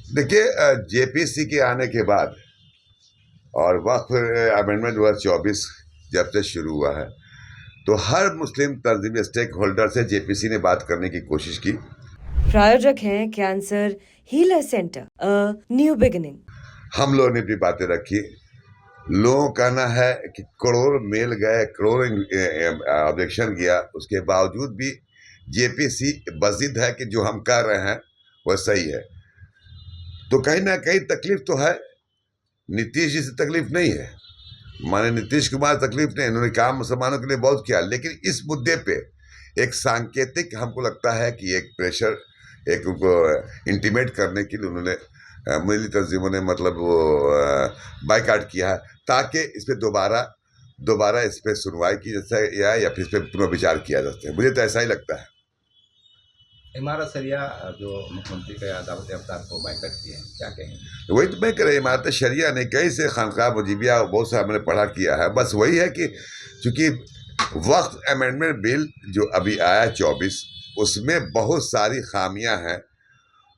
देखिए, जेपीसी के आने के बाद और वक्फ अमेंडमेंट 2024 जब से शुरू हुआ है, तो हर मुस्लिम तंजीमी स्टेक होल्डर से जेपीसी ने बात करने की कोशिश की। प्रायोजक हैं cancer healer centre, a new beginning. हम लोगों ने भी बातें रखी। लोगों का कहना है कि करोड़ मेल गए, करोड़ ऑब्जेक्शन किया, उसके बावजूद भी जेपीसी बजिद है कि जो हम कर रहे हैं वह सही है। तो कहीं ना कहीं तकलीफ तो है, नीतीश जी से तकलीफ नहीं है, माने नीतीश कुमार तकलीफ नहीं, इन्होंने काम मुसलमानों के लिए बहुत किया, लेकिन इस मुद्दे पे एक सांकेतिक हमको लगता है कि एक प्रेशर, एक उनको इंटीमेट करने के लिए उन्होंने मिली तंजीमों ने मतलब वो बाइकाट किया है, ताकि इस पर दोबारा दोबारा इस पर सुनवाई की जा सके या फिर इस पर पुनर्विचार किया जा सके। मुझे तो ऐसा ही लगता है। इमारत शरिया जो मुख्यमंत्री का दावत अफ्तार को बाइकआउट किए हैं, क्या कहेंगे? वही तो मैं कह रहा, इमारत शरिया नहीं, कई से खानका मुजीबिया बहुत सा हमने पढ़ा किया है। बस वही है कि चूंकि वक्फ अमेंडमेंट बिल जो अभी आया 24, उसमें बहुत सारी खामियां हैं,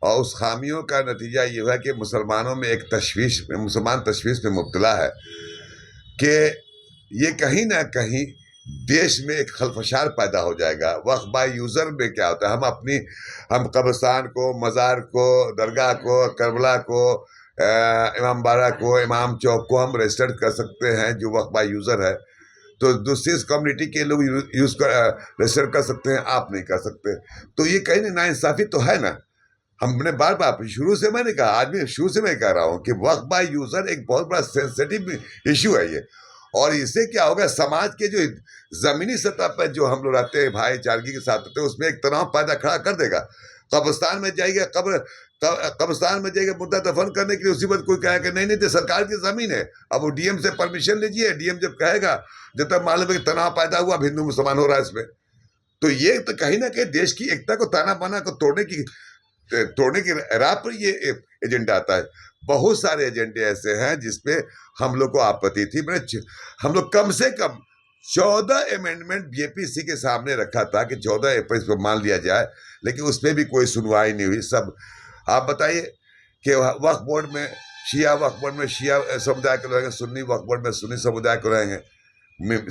और उस खामियों का नतीजा ये हुआ कि मुसलमानों में एक तशवीश, मुसलमान तशवीश में मुब्तला है कि ये कहीं ना कहीं देश में एक खलफशार पैदा हो जाएगा। वक्फ बाय यूज़र में क्या होता है, हम कब्रिस्तान को, मज़ार को, दरगाह को, करबला को, इमाम बाड़ा को, इमाम चौक को हम रजिस्टर्ड कर सकते हैं जो वक्फ बाय यूज़र है। तो दूसरी कम्युनिटी के लोग यूज़ कर रजिस्टर कर सकते हैं, आप नहीं कर सकते। तो ये कहीं ना नाइंसाफ़ी तो है ना। हमने बार बार शुरू से मैंने कहा, आज भी शुरू से मैं कह रहा हूँ कि वक्फ बाय यूज़र एक बहुत बड़ा सेंसिटिव इशू है ये। और इससे क्या होगा, समाज के जो जमीनी सतह पर जो हम लोग रहते हैं, भाईचारगी के साथ रहते हैं, उसमें एक तनाव पैदा खड़ा कर देगा। कब्रिस्तान में जाएगा, कब्रिस्तान में जाएगा मुद्दा दफन करने के लिए, उसी वक्त कोई कहेगा नहीं नहीं तो सरकार की जमीन है, अब वो डीएम से परमिशन लीजिए। डीएम जब कहेगा, जब तक मालूम है कि तनाव पैदा हुआ, हिंदू मुसलमान हो रहा है इसमें, तो ये तो कहीं ना कहीं देश की एकता को, ताना बाना को तोड़ने की राह पर ये एजेंडा आता है। बहुत सारे एजेंडे ऐसे हैं जिसपे हम लोग को आपत्ति थी। मैंने हम लोग कम से कम 14 अमेंडमेंट जेपीसी के सामने रखा था कि 14 अप्रैल को मान लिया जाए, लेकिन उस पर भी कोई सुनवाई नहीं हुई। सब आप बताइए कि वक्फ बोर्ड में शिया, वक्फ बोर्ड में शिया समुदाय के रहेंगे, सुन्नी वक्फ बोर्ड में सुन्नी समुदाय को रहेंगे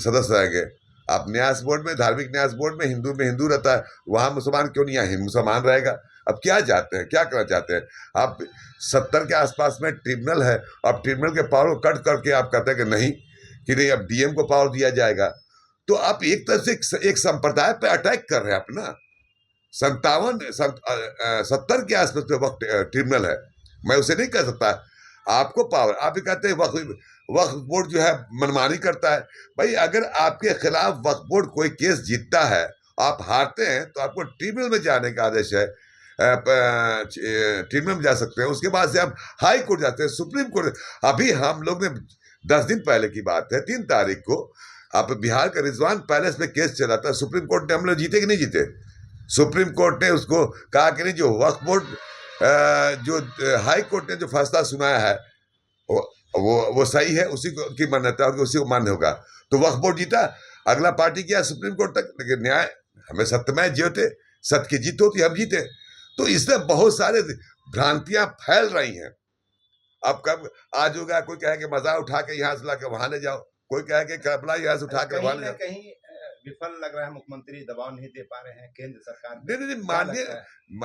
सदस्य रहेंगे। आप न्यास बोर्ड में, धार्मिक न्यास बोर्ड में हिंदू रहता है, वहां मुसलमान क्यों नहीं है, मुसलमान रहेगा। अब क्या चाहते हैं, क्या करना चाहते हैं आप? 70 के आसपास में ट्रिब्यूनल है, अब ट्रिब्यूनल के पावर को कट करके आप कहते हैं कि नहीं अब डीएम को पावर दिया जाएगा। तो आप एक तरफ से एक संप्रदाय पे अटैक कर रहे हैं अपना। 70 के आसपास पे वक्त ट्रिब्यूनल है, मैं उसे नहीं कह सकता आपको पावर। आप भी कहते हैं वक्फ बोर्ड जो है मनमानी करता है। भाई अगर आपके खिलाफ वक्फ बोर्ड कोई केस जीतता है, आप हारते हैं, तो आपको ट्रिब्यूनल में जाने का आदेश है, ट्रिब्यूनल में जा सकते हैं। उसके बाद से आप हाई कोर्ट जाते हैं, सुप्रीम कोर्ट। अभी हम लोग ने 10 दिन पहले की बात है, 3 तारीख को आप बिहार का रिजवान पैलेस में केस चला था, सुप्रीम कोर्ट ने हम लोग जीते कि नहीं जीते? सुप्रीम कोर्ट ने उसको कहा कि नहीं, जो वक्फ बोर्ड जो हाई कोर्ट ने जो फैसला सुनाया है वो सही है, उसी को की मान्यता होगी, उसी को मान्य होगा। तो वक्फ बोर्ड जीता, अगला पार्टी गया सुप्रीम कोर्ट तक, लेकिन न्याय हमें सत्यमय जीते, सत्य की जीत होती, हम जीते। तो इससे बहुत सारे भ्रांतियां फैल रही हैं। अब कब आज होगा, कोई कहे कि मजा उठा के यहाँ से ला के वहां ले जाओ, कोई कहे कि करबला यहाँ से उठा के वहां ले जाओ। कहीं विफल लग रहा है, मुख्यमंत्री दबाव नहीं दे पा रहे हैं केंद्र सरकार पे। नहीं माननीय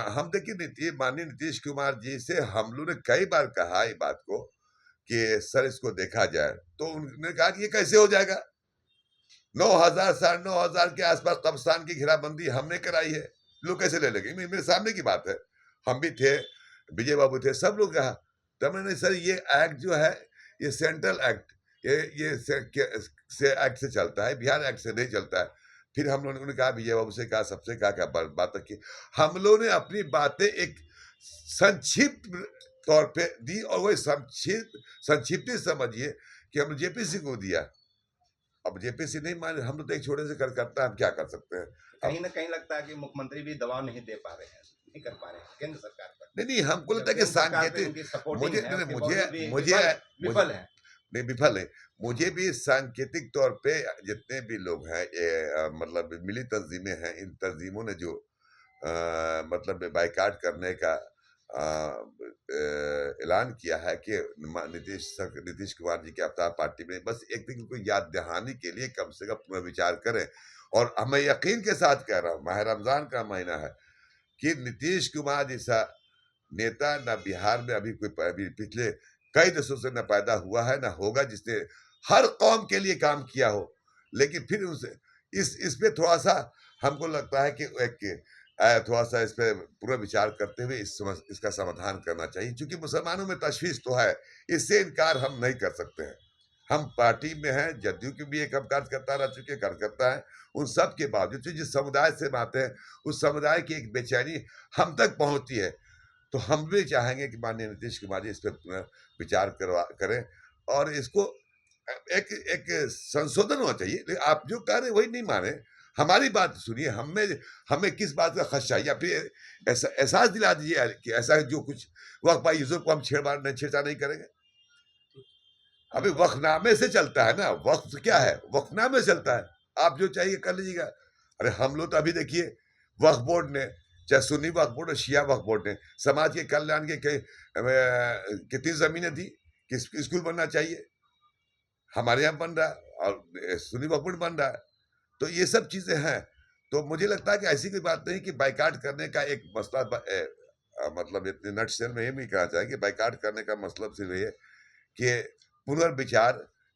हम देखिए माननीय नीतीश कुमार जी से हम लोग ने कई बार कहा ये बात को कि सर इसको देखा जाए, तो उन्होंने कहा कि ये कैसे हो जाएगा। 9,000 9,500 के आसपास कब्रिस्तान की घेराबंदी हमने कराई है, लोग कैसे ले लेंगे? मेरे सामने की बात है, हम भी थे, विजय बाबू थे, सब लोग कहा। तब मैंने सर ये एक्ट जो है ये सेंट्रल एक्ट, ये से एक्ट से चलता है, बिहार एक्ट से नहीं चलता है। फिर हम लोगों ने कहा, विजय बाबू से कहा, सबसे कहा क्या बात की, हम लोगों ने अपनी बातें एक संक्षिप्त तौर पे दी, और वही संक्षिप्त समझिए कि हम जेपीसी को दिया। अब जेपीसी नहीं मान, हम लोग तो एक छोटे से करता, हम क्या कर सकते हैं? कहीं ना कहीं लगता है कि मुख्यमंत्री भी दबाव नहीं दे पा रहे हैं, नहीं कर पा रहे हैं केंद्र सरकार पर। नहीं हमको लगता है कि सांकेतिक, विफल है। मुझे भी सांकेतिक तौर पे जितने भी लोग हैं, मतलब मिली तंजीमें हैं, इन तंजीमों ने जो मतलब बाइकाट करने का ऐलान किया है कि नीतीश कुमार जी की अवतार पार्टी में बस एक दिन को याद दहानी के लिए कम से कम पुनर्विचार करें। और मैं यकीन के साथ कह रहा हूँ, माह रमजान का महीना है, कि नीतीश कुमार जैसा नेता न बिहार में अभी पिछले कई दशकों से न पैदा हुआ है न होगा, जिसने हर कौम के लिए काम किया हो। लेकिन फिर उसे इस पे थोड़ा सा हमको लगता है कि थोड़ा सा इस पे पूरा विचार करते हुए इसका समाधान करना चाहिए, क्योंकि मुसलमानों में तशवीश तो है, इससे इनकार हम नहीं कर सकते हैं। हम पार्टी में हैं, जदयू की भी एक हम कार्यकर्ता रह चुके कार्यकर्ता हैं, उन सब के बावजूद जिस समुदाय से हम आते हैं उस समुदाय की एक बेचैनी हम तक पहुंचती है। तो हम भी चाहेंगे कि माननीय नीतीश कुमार जी इस पर विचार करें और इसको एक संशोधन होना चाहिए। लेकिन आप जो कह रहे हैं वही नहीं माने, हमारी बात सुनिए। हमें किस बात का खर्च चाहिए, फिर ऐसा एहसास दिला दीजिए कि ऐसा जो कुछ वक्फ बाई यूसुफ को हम छेड़छाड़ नहीं करेंगे। अभी वक्फनामे से चलता है ना, वक्फ क्या है, वक्फनामे से चलता है। आप जो चाहिए कर लीजिएगा। अरे हम लोग तो अभी देखिए, वक्फ बोर्ड ने, चाहे सुन्नी वक्फ बोर्ड और शिया वक्फ बोर्ड ने, समाज के कल्याण के कितनी जमीनें दी कि स्कूल बनना चाहिए, हमारे यहाँ बन रहा है और सुन्नी वक्फ बोर्ड बन रहा है। तो ये सब चीजें हैं। तो मुझे लगता है कि ऐसी कोई बात नहीं कि बाइकाट करने का एक मसला मतलब इतने नटशेल में ये भी कहना चाहें कि बाइकाट करने का मतलब सिर्फ ये कि पुनर्विचार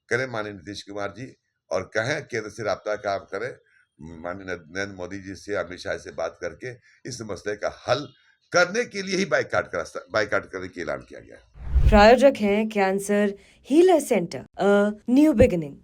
करें माननीय नीतीश कुमार जी और कहें केंद्र से राब्ता काम करें, माननीय नरेंद्र मोदी जी से, अमित शाह से बात करके इस मसले का हल करने के लिए ही बाइकाट करने की ऐलान किया गया है। प्रायोजक हैं cancer healer centre, a new beginning.